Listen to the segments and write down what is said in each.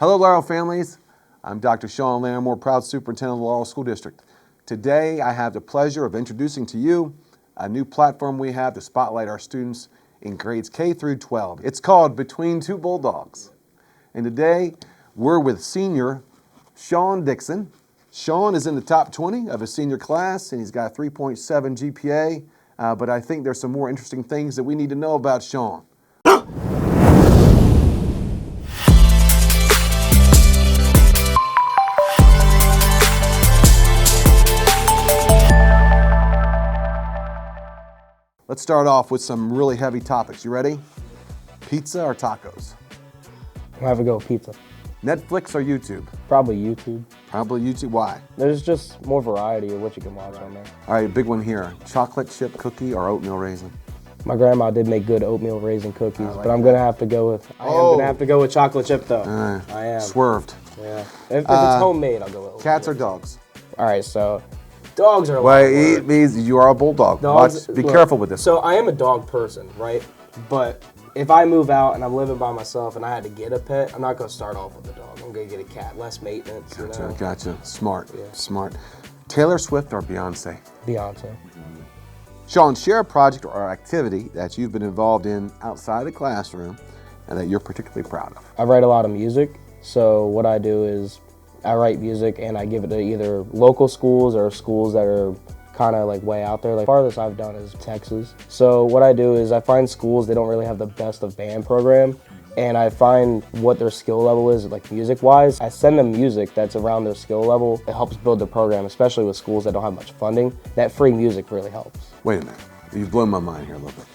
Hello, Laurel families. I'm Dr. Sean Larrimore, proud superintendent of the Laurel School District. Today, I have the pleasure of introducing to you a new platform we have to spotlight our students in grades K through 12. It's called Between Two Bulldogs. And today, we're with Senior Sean Dixon. Sean is in the top 20 of his senior class, and he's got a 3.7 GPA, but I think there's some more interesting things that we need to know about Sean. Let's start off with some really heavy topics. You ready? Pizza or tacos? I'll have to go with pizza. Netflix or YouTube? Probably YouTube. Probably YouTube. Why? There's just more variety of what you can watch on there. All right, big one here. Chocolate chip cookie or oatmeal raisin? My grandma did make good oatmeal raisin cookies, like but I'm gonna have to go with. I am gonna have to go with chocolate chip though. I am. Swerved. Yeah. If it's homemade, I'll go with. Cats or dogs? All right, so dogs are. Well, it means you are a bulldog. Dogs, Be careful with this. So I am a dog person, right? But if I move out and I'm living by myself and I had to get a pet, I'm not gonna start off with a dog. I'm gonna get a cat, less maintenance. Gotcha. Smart. Yeah. Smart. Taylor Swift or Beyonce? Beyonce. Sean, share a project or activity that you've been involved in outside the classroom and that you're particularly proud of. I write a lot of music, so what I do is I write music and I give it to either local schools or schools that are kind of like way out there. Like farthest I've done is Texas. So what I do is I find schools, they don't really have the best of band program, and I find what their skill level is, like music-wise. I send them music that's around their skill level. It helps build the program, especially with schools that don't have much funding. That free music really helps. Wait a minute. You've blown my mind here a little bit.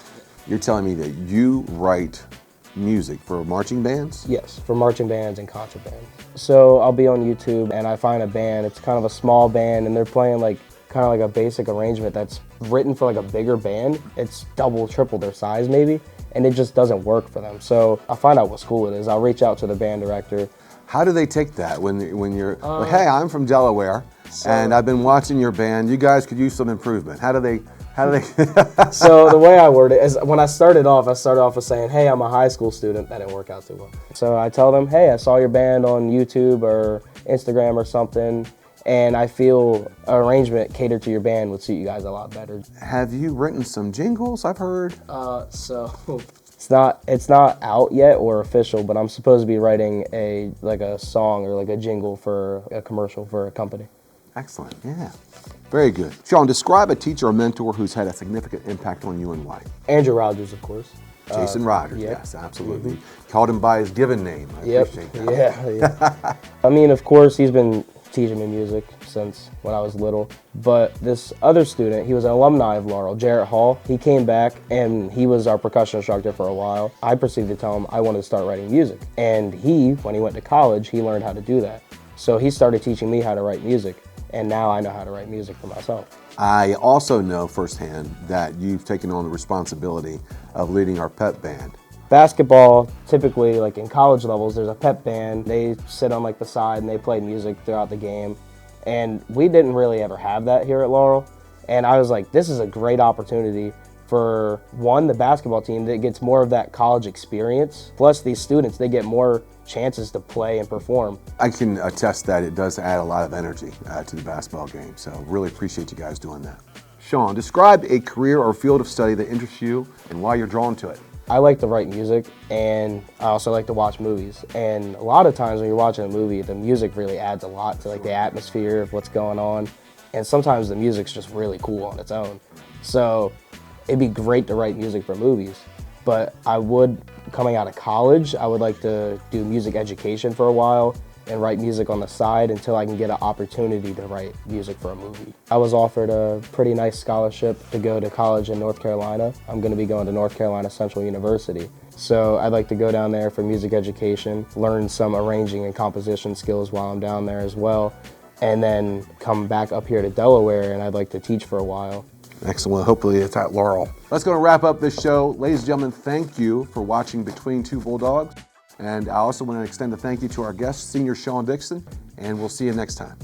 You're telling me that you write music for marching bands? Yes, for marching bands and concert bands. So I'll be on YouTube and I find a band. It's kind of a small band and they're playing like kind of like a basic arrangement that's written for like a bigger band. It's double, triple their size maybe, and it just doesn't work for them. So I'll find out what school it is. I'll reach out to the band director. How do they take that when you're like, hey, I'm from Delaware and I've been watching your band. You guys could use some improvement. How do they? So the way I word it is when I started off with saying, hey, I'm a high school student. That didn't work out too well. So I tell them, hey, I saw your band on YouTube or Instagram or something, and I feel an arrangement catered to your band would suit you guys a lot better. Have you written some jingles, I've heard? So it's not out yet or official, but I'm supposed to be writing a song or like a jingle for a commercial for a company. Excellent, yeah. Very good. Sean, describe a teacher or mentor who's had a significant impact on you and why. Andrew Rogers, of course. Jason Rogers, yes, absolutely. Called him by his given name. I appreciate that. Yeah. I mean, of course, he's been teaching me music since when I was little. But this other student, he was an alumni of Laurel, Jarrett Hall. He came back and he was our percussion instructor for a while. I proceeded to tell him I wanted to start writing music. And when he went to college, he learned how to do that. So he started teaching me how to write music. And now I know how to write music for myself. I also know firsthand that you've taken on the responsibility of leading our pep band. Basketball, typically like in college levels, there's a pep band. They sit on like the side and they play music throughout the game. And we didn't really ever have that here at Laurel. And I was like, this is a great opportunity for the basketball team that gets more of that college experience. Plus these students, they get more chances to play and perform. I can attest that it does add a lot of energy to the basketball game, so really appreciate you guys doing that. Sean, describe a career or field of study that interests you and why you're drawn to it. I like to write music and I also like to watch movies. And a lot of times when you're watching a movie, the music really adds a lot to like the atmosphere of what's going on. And sometimes the music's just really cool on its own. So it'd be great to write music for movies. But coming out of college, I would like to do music education for a while and write music on the side until I can get an opportunity to write music for a movie. I was offered a pretty nice scholarship to go to college in North Carolina. I'm going to be going to North Carolina Central University. So I'd like to go down there for music education, learn some arranging and composition skills while I'm down there as well, and then come back up here to Delaware and I'd like to teach for a while. Excellent. Hopefully it's at Laurel. That's going to wrap up this show. Ladies and gentlemen, thank you for watching Between Two Bulldogs. And I also want to extend a thank you to our guest, Senior Sean Dixon, and we'll see you next time.